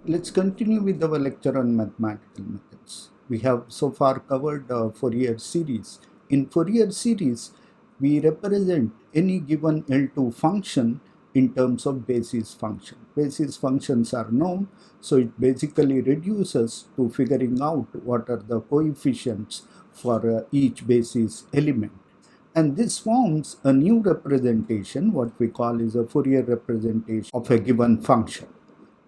Let's continue with our lecture on mathematical methods. We have so far covered Fourier series. In Fourier series, we represent any given L2 function in terms of basis function. Basis functions are known, so it basically reduces to figuring out what are the coefficients for each basis element. And this forms a new representation, what we call is a Fourier representation of a given function.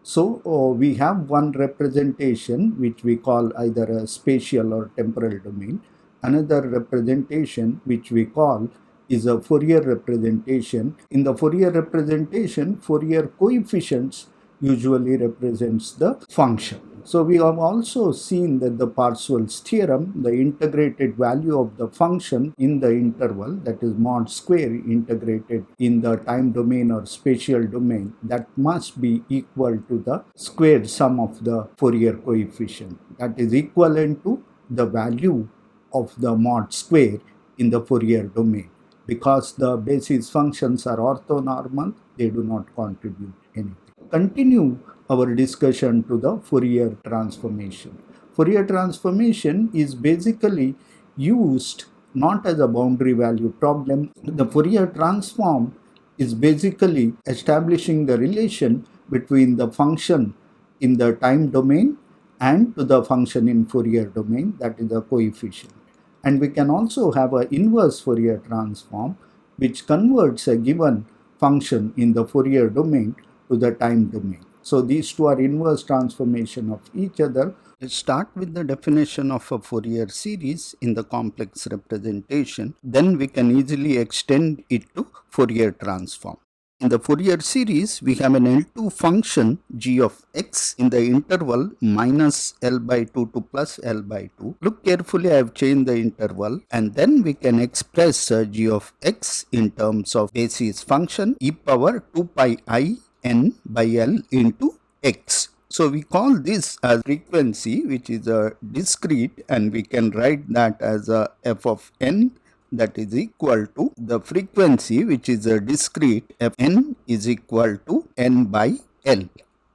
So we have one representation which we call either a spatial or temporal domain. Another representation which we call is a Fourier representation. In the Fourier representation, Fourier coefficients usually represents the function. So we have also seen that the Parseval's theorem, the integrated value of the function in the interval, that is mod square integrated in the time domain or spatial domain, that must be equal to the squared sum of the Fourier coefficient. That is equivalent to the value of the mod square in the Fourier domain. Because the basis functions are orthonormal, they do not contribute anything. Continue our discussion to the Fourier transformation. Fourier transformation is basically used not as a boundary value problem. The Fourier transform is basically establishing the relation between the function in the time domain and to the function in Fourier domain, that is the coefficient. And we can also have an inverse Fourier transform which converts a given function in the Fourier domain to the time domain. So these two are inverse transformation of each other. Let's start with the definition of a Fourier series in the complex representation. Then we can easily extend it to Fourier transform. In the Fourier series, we have an L2 function g of x in the interval minus L by 2 to plus L by 2. Look carefully, I have changed the interval, and then we can express g of x in terms of basis function e power 2 pi I n by L into x. So we call this as frequency, which is a discrete, and we can write that as a f of n, that is equal to the frequency, which is a discrete, fn is equal to n by L.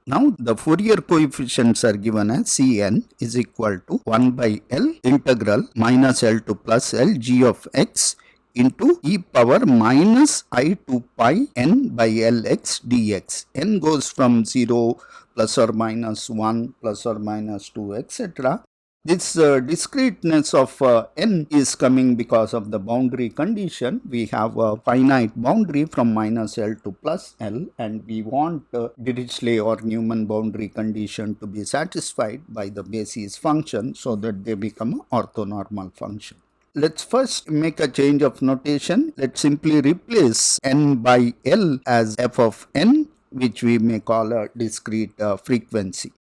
Now the Fourier coefficients are given as Cn is equal to 1 by L integral minus L to plus L g of x into e power minus I 2 pi n by Lx dx. N goes from 0 plus or minus 1 plus or minus 2 etc. This discreteness of n is coming because of the boundary condition. We have a finite boundary from minus L to plus L, and we want Dirichlet or Newman boundary condition to be satisfied by the basis function so that they become an orthonormal function. Let's first make a change of notation. Let's simply replace n by L as f of n, which we may call a discrete frequency.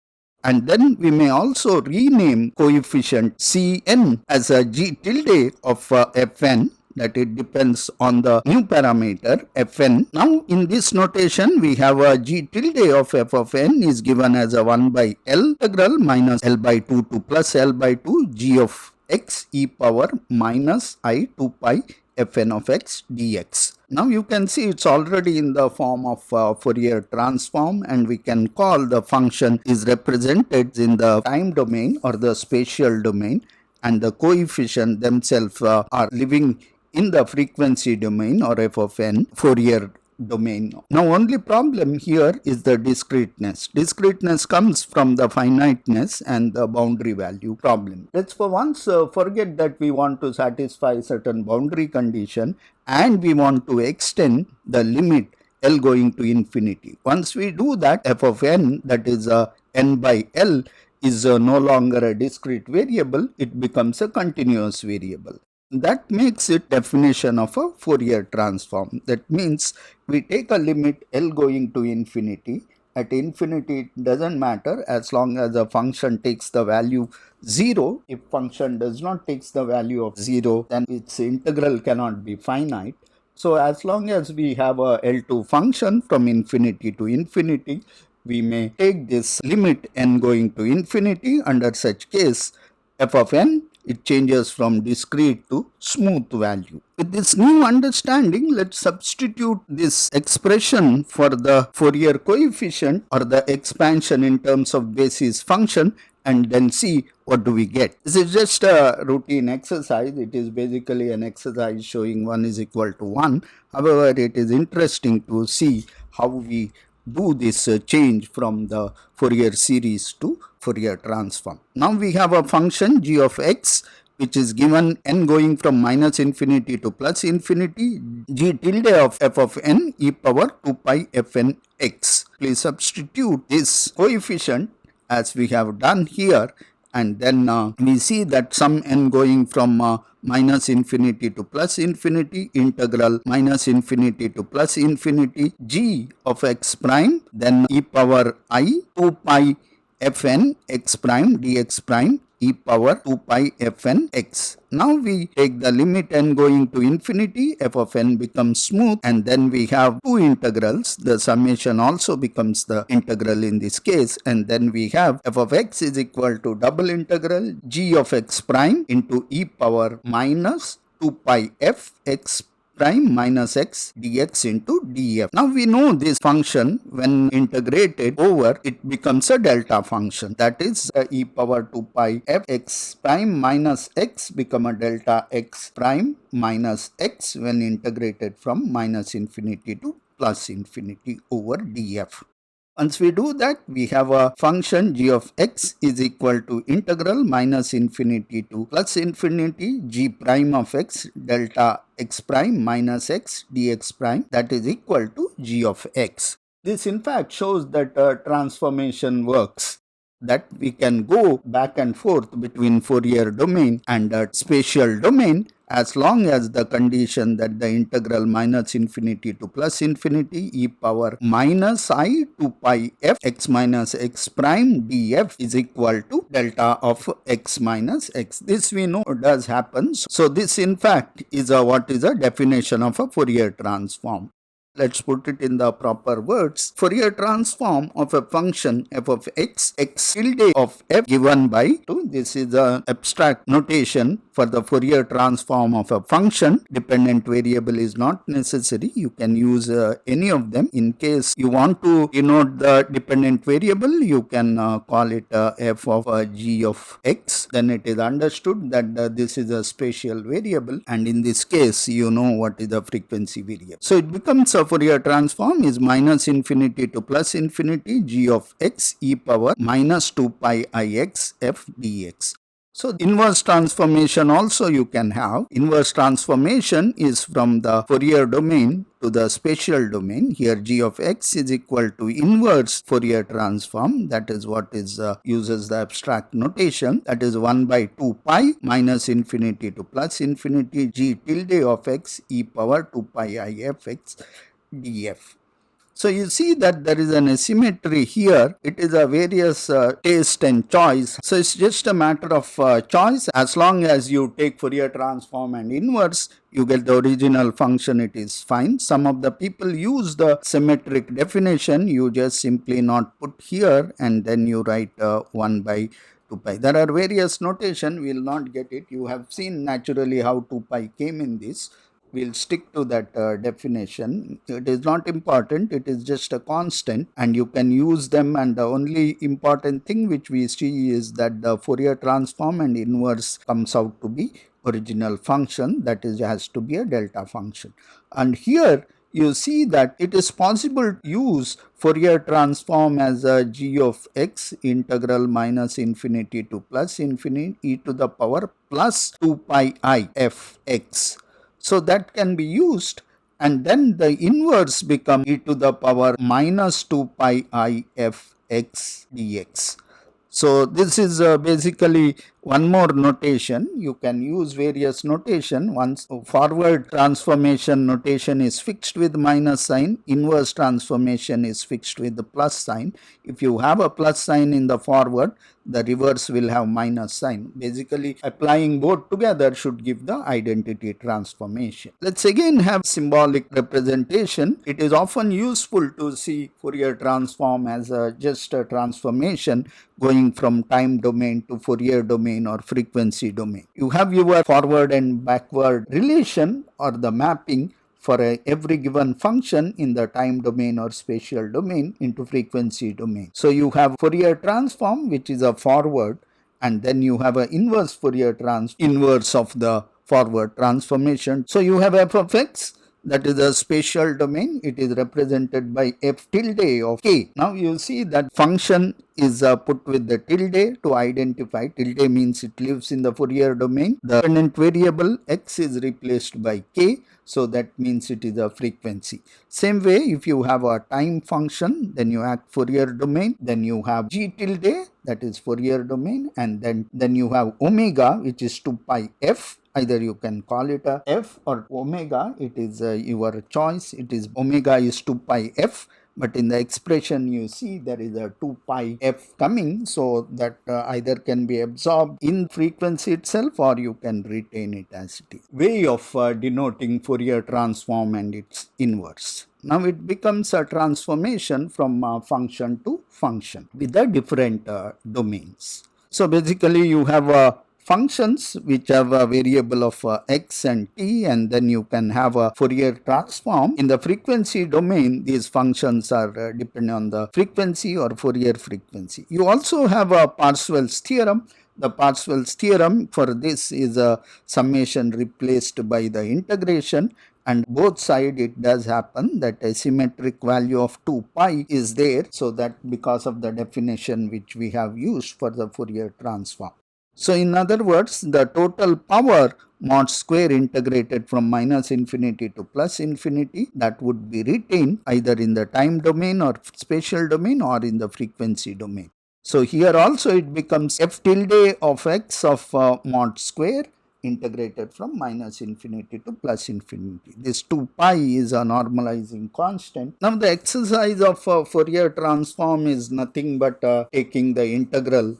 And then we may also rename coefficient Cn as a g tilde of Fn, that it depends on the new parameter Fn. Now in this notation we have a g tilde of f of n is given as a 1 by L integral minus L by 2 to plus L by 2 g of x e power minus I 2 pi fn of x dx. Now you can see it's already in the form of Fourier transform, and we can call the function is represented in the time domain or the spatial domain, and the coefficient themselves are living in the frequency domain or f of n Fourier domain. Now only problem here is the discreteness. Discreteness comes from the finiteness and the boundary value problem. Let's for once forget that we want to satisfy certain boundary condition and we want to extend the limit L going to infinity. Once we do that, f of n, that is n by L, is no longer a discrete variable, it becomes a continuous variable. That makes it definition of a Fourier transform. That means we take a limit L going to infinity. At infinity it doesn't matter as long as a function takes the value 0. If function does not take the value of 0, then its integral cannot be finite. So as long as we have a L2 function from infinity to infinity, we may take this limit n going to infinity. Under such case, f of n it changes from discrete to smooth value. With this new understanding, let's substitute this expression for the Fourier coefficient or the expansion in terms of basis function and then see what do we get. This is just a routine exercise. It is basically an exercise showing 1 is equal to 1. However, it is interesting to see how we do this change from the Fourier series to Fourier transform. Now we have a function g of x which is given n going from minus infinity to plus infinity, g tilde of f of n e power 2 pi fn x. Please substitute this coefficient as we have done here, and then we see that some n going from minus infinity to plus infinity, integral minus infinity to plus infinity, g of x prime, then e power I 2 pi fn x prime dx prime e power 2 pi fn x. Now we take the limit n going to infinity, f of n becomes smooth, and then we have two integrals. The summation also becomes the integral in this case, and then we have f of x is equal to double integral g of x prime into e power minus 2 pi f x prime minus x dx into df. Now we know this function, when integrated over, it becomes a delta function. That is e power 2 pi f x prime minus x become a delta x prime minus x when integrated from minus infinity to plus infinity over df. Once we do that, we have a function g of x is equal to integral minus infinity to plus infinity g prime of x delta x prime minus x dx prime, that is equal to g of x. This in fact shows that transformation works, that we can go back and forth between Fourier domain and spatial domain as long as the condition that the integral minus infinity to plus infinity e power minus I 2 pi f x minus x prime df is equal to delta of x minus x. This we know does happen. So this in fact is what is a definition of a Fourier transform. Let's put it in the proper words. Fourier transform of a function f of x, x tilde of f given by 2. This is an abstract notation for the Fourier transform of a function. Dependent variable is not necessary. You can use any of them. In case you want to denote the dependent variable, you can call it f of g of x. Then it is understood that this is a spatial variable, and in this case you know what is the frequency variable. So it becomes a Fourier transform is minus infinity to plus infinity g of x e power minus 2 pi ix f dx. So inverse transformation also you can have. Inverse transformation is from the Fourier domain to the spatial domain. Here g of x is equal to inverse Fourier transform. That is what is uses the abstract notation. That is 1 by 2 pi minus infinity to plus infinity g tilde of x e power 2 pi I f x df. So you see that there is an asymmetry here. It is a various taste and choice. So it's just a matter of choice. As long as you take Fourier transform and inverse, you get the original function, it is fine. Some of the people use the symmetric definition. You just simply not put here and then you write 1 by 2 pi. There are various notation. We will not get it. You have seen naturally how 2 pi came in this. We'll stick to that definition. It is not important, it is just a constant, and you can use them, and the only important thing which we see is that the Fourier transform and inverse comes out to be original function, that is has to be a delta function. And here you see that it is possible to use Fourier transform as a g of x integral minus infinity to plus infinity e to the power plus 2 pi I f x. So that can be used, and then the inverse become e to the power minus 2 pi I f x dx. So this is basically one more notation. You can use various notation. Once forward transformation notation is fixed with minus sign, inverse transformation is fixed with the plus sign. If you have a plus sign in the forward, the reverse will have minus sign. Basically, applying both together should give the identity transformation. Let's again have symbolic representation. It is often useful to see Fourier transform as just a transformation going from time domain to Fourier domain domain or frequency domain. You have your forward and backward relation or the mapping for every given function in the time domain or spatial domain into frequency domain. So you have Fourier transform, which is a forward, and then you have an inverse Fourier inverse of the forward transformation. So you have f of x, that is a spatial domain. It is represented by f tilde of k. Now you see that function is put with the tilde to identify. Tilde means it lives in the Fourier domain. The dependent variable x is replaced by k. So that means it is a frequency. Same way, if you have a time function, then you have Fourier domain, then you have g tilde, that is Fourier domain, and then you have omega, which is 2 pi f. Either you can call it a f or omega, it is your choice. It is omega is 2 pi f. But in the expression you see there is a 2 pi f coming, so that either can be absorbed in frequency itself or you can retain it as it is. Way of denoting Fourier transform and its inverse. Now it becomes a transformation from function to function with the different domains. So basically you have functions which have a variable of x and t, and then you can have a Fourier transform. In the frequency domain, these functions are dependent on the frequency or Fourier frequency. You also have a Parseval's theorem. The Parseval's theorem for this is a summation replaced by the integration, and both sides it does happen that a symmetric value of 2 pi is there, so that because of the definition which we have used for the Fourier transform. So in other words, the total power mod square integrated from minus infinity to plus infinity, that would be retained either in the time domain or spatial domain or in the frequency domain. So here also it becomes f tilde of x of mod square integrated from minus infinity to plus infinity. This 2 pi is a normalizing constant. Now the exercise of Fourier transform is nothing but taking the integral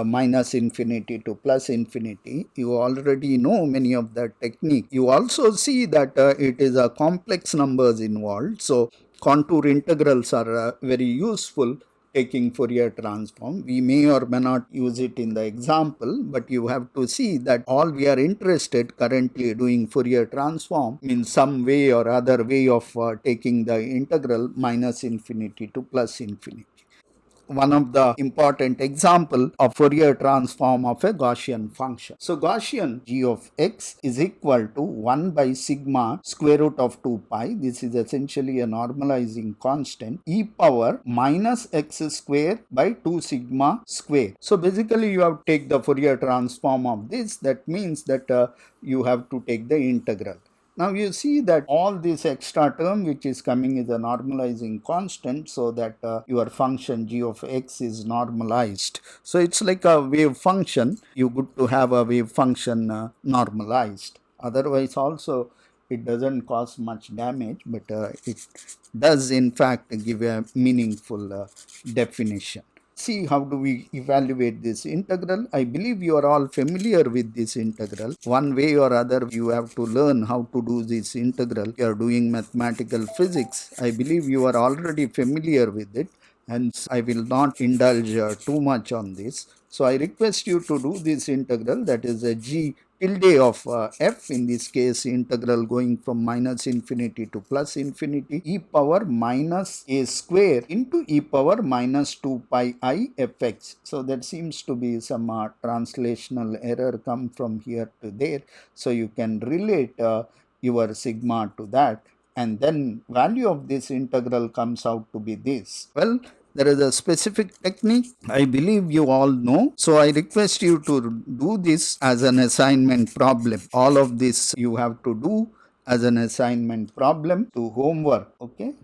minus infinity to plus infinity. You already know many of that technique. You also see that it is a complex numbers involved. So contour integrals are very useful taking Fourier transform. We may or may not use it in the example, but you have to see that all we are interested currently doing Fourier transform means some way or other way of taking the integral minus infinity to plus infinity. One of the important example of Fourier transform of a Gaussian function. So Gaussian g of x is equal to 1 by sigma square root of 2 pi. This is essentially a normalizing constant, e power minus x square by 2 sigma square. So basically you have to take the Fourier transform of this. That means that you have to take the integral. Now you see that all this extra term which is coming is a normalizing constant, so that your function g of x is normalized. So it's like a wave function. You good to have a wave function normalized. Otherwise also it doesn't cause much damage, but it does in fact give a meaningful definition. See how do we evaluate this integral. I believe you are all familiar with this integral. One way or other you have to learn how to do this integral. You are doing mathematical physics. I believe you are already familiar with it, and I will not indulge too much on this. So I request you to do this integral, that is a g tilde of f, in this case integral going from minus infinity to plus infinity, e power minus a square into e power minus 2 pi I fx. So that seems to be some translational error come from here to there. So you can relate your sigma to that, and then value of this integral comes out to be this. Well, there is a specific technique I believe you all know. So I request you to do this as an assignment problem. All of this you have to do as an assignment problem to homework. Okay,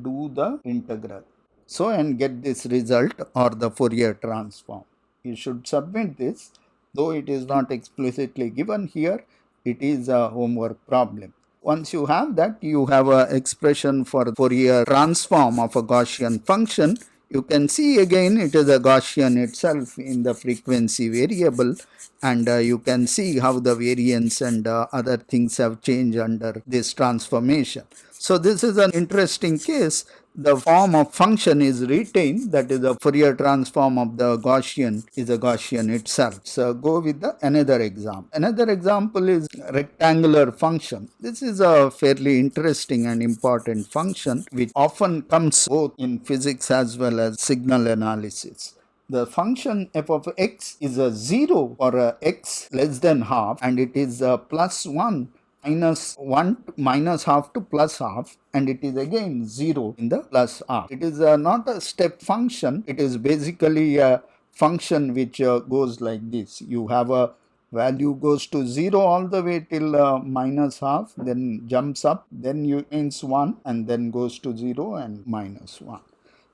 do the integral. So and get this result or the Fourier transform. You should submit this, though it is not explicitly given here. It is a homework problem. Once you have that, you have an expression for Fourier transform of a Gaussian function. You can see again it is a Gaussian itself in the frequency variable, and you can see how the variance and other things have changed under this transformation. So this is an interesting case the form of function is retained, that is the Fourier transform of the Gaussian is a Gaussian itself. So go with the another example. Another example is rectangular function. This is a fairly interesting and important function which often comes both in physics as well as signal analysis. The function f of x is a 0 for a x less than half, and it is a plus 1 minus 1 minus half to plus half, and it is again 0 in the plus half. It is not a step function, it is basically a function which goes like this. You have a value goes to 0 all the way till minus half, then jumps up, then you ends 1, and then goes to 0 and minus 1.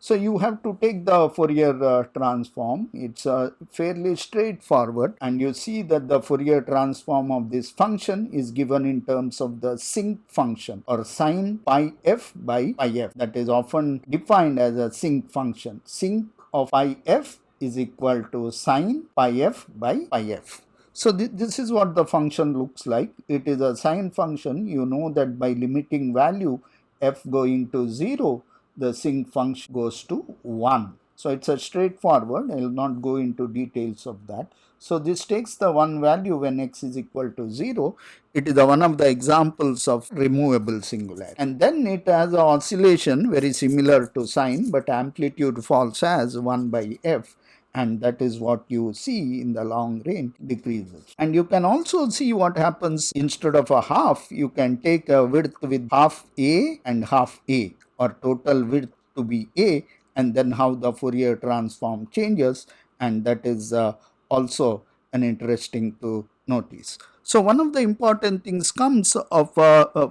So you have to take the Fourier transform. It's fairly straightforward, and you see that the Fourier transform of this function is given in terms of the sinc function, or sin pi f by pi f. That is often defined as a sinc function. Sinc of pi f is equal to sin pi f by pi f. So this is what the function looks like. It is a sine function. You know that by limiting value f going to 0, the sinc function goes to 1. So it's a straightforward. I will not go into details of that. So this takes the one value when x is equal to 0. It is one of the examples of removable singularity. And then it has an oscillation very similar to sine, but amplitude falls as 1 by f. And that is what you see in the long range decreases. And you can also see what happens instead of a half, you can take a width with half a and half a, or total width to be a, and then how the Fourier transform changes, and that is also an interesting to notice. So one of the important things comes of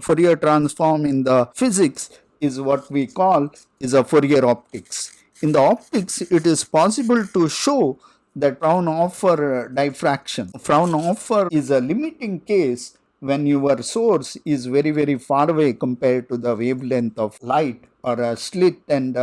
Fourier transform in the physics is what we call is a Fourier optics. In the optics, it is possible to show that Fraunhofer diffraction. Fraunhofer is a limiting case when your source is very far away compared to the wavelength of light, or a slit and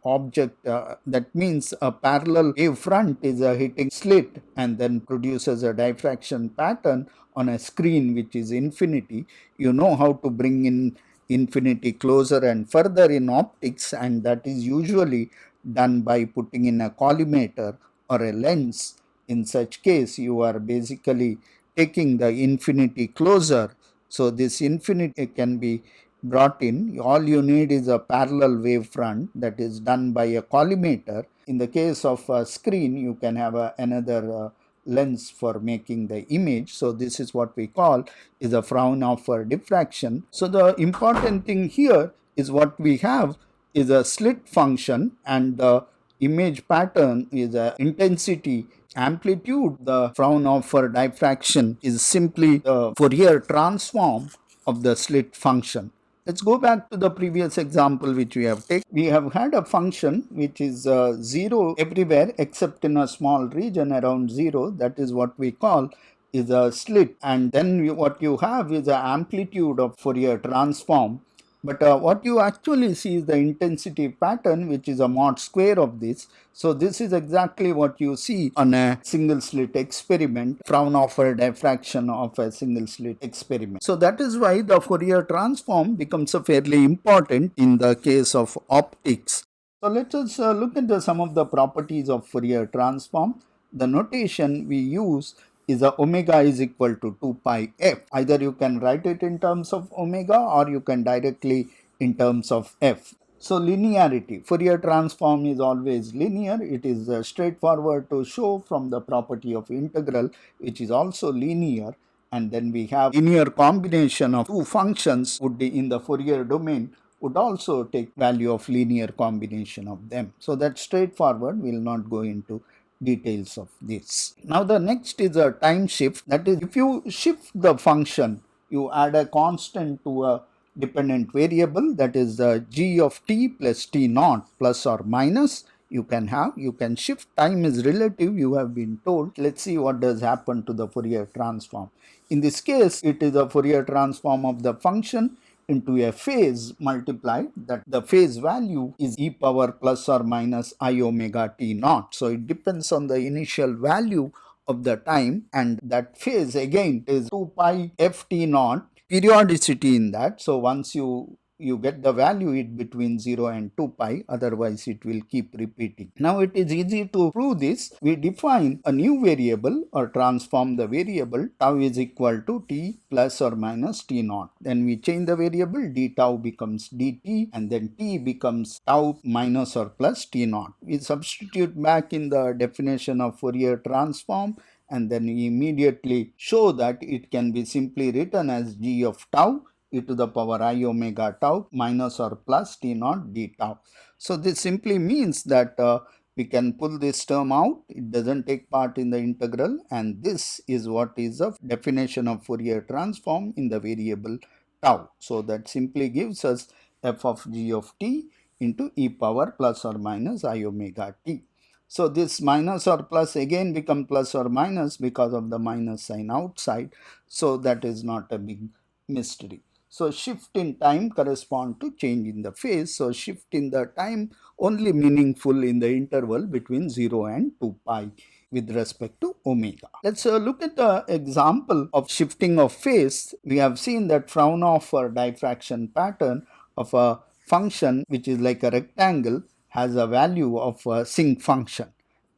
object. That means a parallel wave front is hitting slit and then produces a diffraction pattern on a screen which is infinity. You know how to bring in infinity closer and further in optics, and that is usually done by putting in a collimator or a lens. In such case, you are basically taking the infinity closer. So this infinity can be brought in. All you need is a parallel wavefront that is done by a collimator. In the case of a screen, you can have another lens for making the image. So this is what we call is a Fraunhofer diffraction. So the important thing here is what we have is a slit function, and the image pattern is a intensity amplitude. The Fraunhofer diffraction is simply the Fourier transform of the slit function. Let's go back to the previous example which we have taken. We have had a function which is 0 everywhere except in a small region around 0. That is what we call is a slit, and then what you have is the amplitude of Fourier transform. But what you actually see is the intensity pattern, which is a mod square of this. So this is exactly what you see on a single slit experiment, Fraunhofer diffraction of a single slit experiment. So that is why the Fourier transform becomes a fairly important in the case of optics. So let us look at some of the properties of Fourier transform. The notation we use is a omega is equal to 2 pi f. Either you can write it in terms of omega, or you can directly in terms of f. So linearity, Fourier transform is always linear. It is straightforward to show from the property of integral, which is also linear. And then we have linear combination of two functions would be in the Fourier domain would also take value of linear combination of them. So that's straightforward. We will not go into details of this. Now the next is a time shift. That is, if you shift the function, you add a constant to a dependent variable, that is the g of t plus t naught plus or minus. You can shift. Time is relative, you have been told. Let's see what does happen to the Fourier transform. In this case, it is a Fourier transform of the function into a phase multiplied, that the phase value is e power plus or minus I omega t naught. So it depends on the initial value of the time, and that phase again is 2 pi f t naught, periodicity in that. So once you you get the value it between 0 and 2 pi, otherwise it will keep repeating. Now it is easy to prove this. We define a new variable or transform the variable tau is equal to t plus or minus t naught. Then we change the variable, d tau becomes dt, and then t becomes tau minus or plus t naught. We substitute back in the definition of Fourier transform, and then we immediately show that it can be simply written as g of tau e to the power I omega tau minus or plus t naught d tau. So this simply means that we can pull this term out. It doesn't take part in the integral, and this is what is the definition of Fourier transform in the variable tau. So that simply gives us f of g of t into e power plus or minus I omega t. So this minus or plus again become plus or minus because of the minus sign outside. So that is not a big mystery. So shift in time correspond to change in the phase. So shift in the time only meaningful in the interval between 0 and 2 pi with respect to omega. Let's look at the example of shifting of phase. We have seen that Fraunhofer for diffraction pattern of a function which is like a rectangle has a value of a sinc function.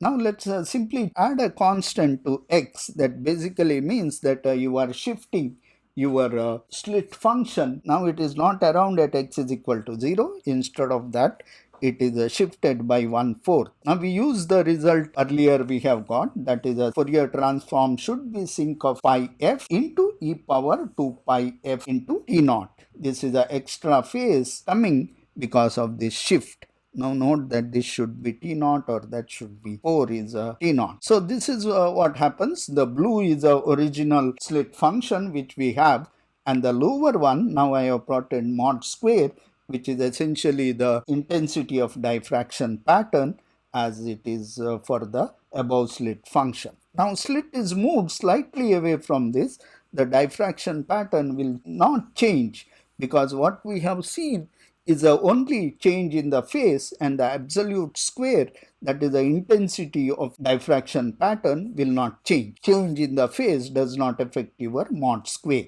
Now let's simply add a constant to x. That basically means that you are shifting your slit function. Now it is not around at x is equal to 0. Instead of that, it is shifted by 1/4. Now we use the result earlier we have got, that is a Fourier transform should be sinc of pi f into e power 2 pi f into t naught. This is an extra phase coming because of this shift. Now note that this should be t naught or that should be 4 is a t naught. So this is what happens. The blue is the original slit function which we have, and the lower one now I have plotted mod square, which is essentially the intensity of diffraction pattern as it is for the above slit function. Now slit is moved slightly away from this. The diffraction pattern will not change because what we have seen is the only change in the phase, and the absolute square, that is the intensity of diffraction pattern, will not change. Change in the phase does not affect your mod square.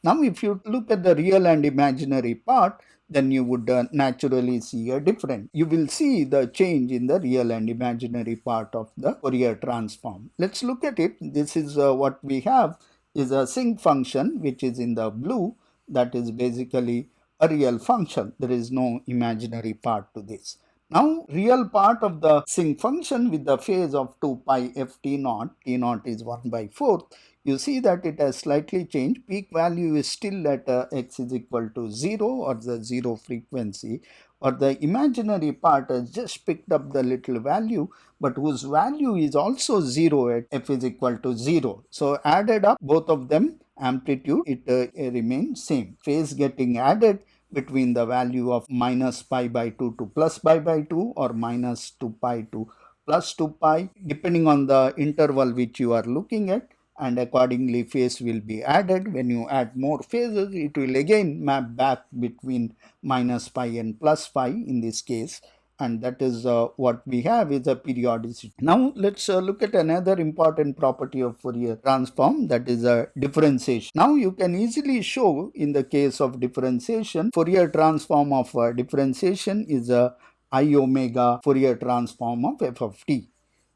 Now if you look at the real and imaginary part, then you would naturally see a difference. You will see the change in the real and imaginary part of the Fourier transform. Let's look at it. This is what we have is a sinc function which is in the blue, that is basically a real function. There is no imaginary part to this. Now real part of the sinc function with the phase of 2 pi f t naught is 1/4. You see that it has slightly changed. Peak value is still at x is equal to 0 or the 0 frequency, or the imaginary part has just picked up the little value, but whose value is also 0 at f is equal to 0. So added up both of them, amplitude, it remains same. Phase getting added between the value of minus pi by 2 to plus pi by 2 or minus 2 pi to plus 2 pi, depending on the interval which you are looking at, and accordingly phase will be added. When you add more phases, it will again map back between minus pi and plus pi in this case, and that is what we have is a periodicity. Now let's look at another important property of Fourier transform, that is a differentiation. Now you can easily show in the case of differentiation, Fourier transform of differentiation is a I omega Fourier transform of f of t.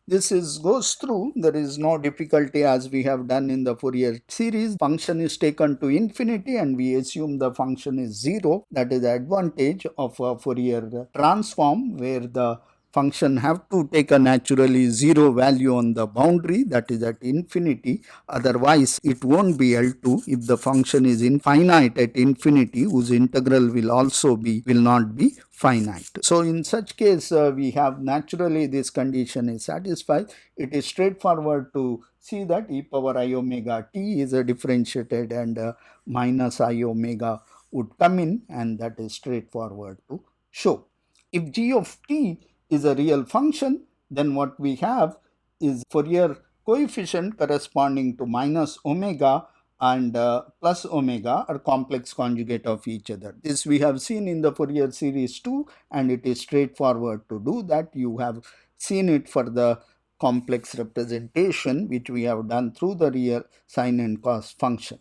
This goes through, there is no difficulty as we have done in the Fourier series. Function is taken to infinity and we assume the function is 0. That is the advantage of a Fourier transform, where the function have to take a naturally 0 value on the boundary, that is at infinity. Otherwise it won't be L2 if the function is infinite at infinity, whose integral will not be finite. So in such case we have naturally this condition is satisfied. It is straightforward to see that e power I omega t is a differentiated and minus I omega would come in, and that is straightforward to show. If g of t is a real function, then what we have is Fourier coefficient corresponding to minus omega and plus omega are complex conjugate of each other. This we have seen in the Fourier series too, and it is straightforward to do that. You have seen it for the complex representation which we have done through the real sine and cos function.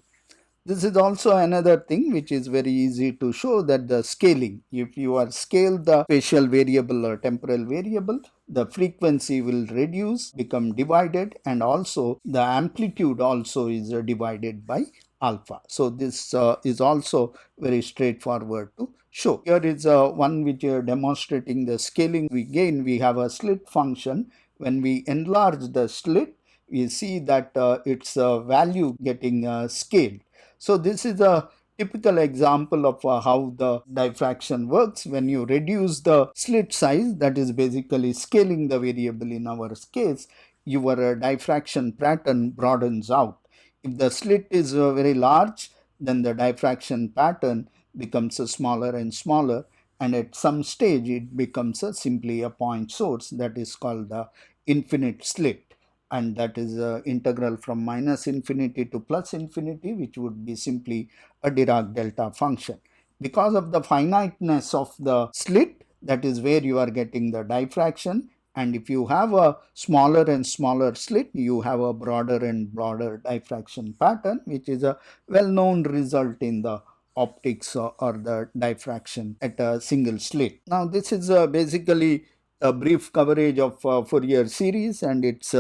This is also another thing which is very easy to show, that the scaling. If you are scale the spatial variable or temporal variable, the frequency will reduce, become divided, and also the amplitude also is divided by alpha. So this is also very straightforward to show. Here is one which are demonstrating the scaling. We have a slit function. When we enlarge the slit, we see that its value getting scaled. So this is a typical example of how the diffraction works. When you reduce the slit size, that is basically scaling the variable in our case, your diffraction pattern broadens out. If the slit is very large, then the diffraction pattern becomes smaller and smaller, and at some stage it becomes simply a point source, that is called the infinite slit, and that is integral from minus infinity to plus infinity, which would be simply a Dirac delta function. Because of the finiteness of the slit, that is where you are getting the diffraction, and if you have a smaller and smaller slit, you have a broader and broader diffraction pattern, which is a well-known result in the optics or the diffraction at a single slit. Now this is basically a brief coverage of Fourier series and its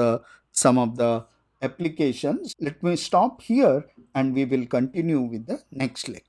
some of the applications. Let me stop here and we will continue with the next lecture.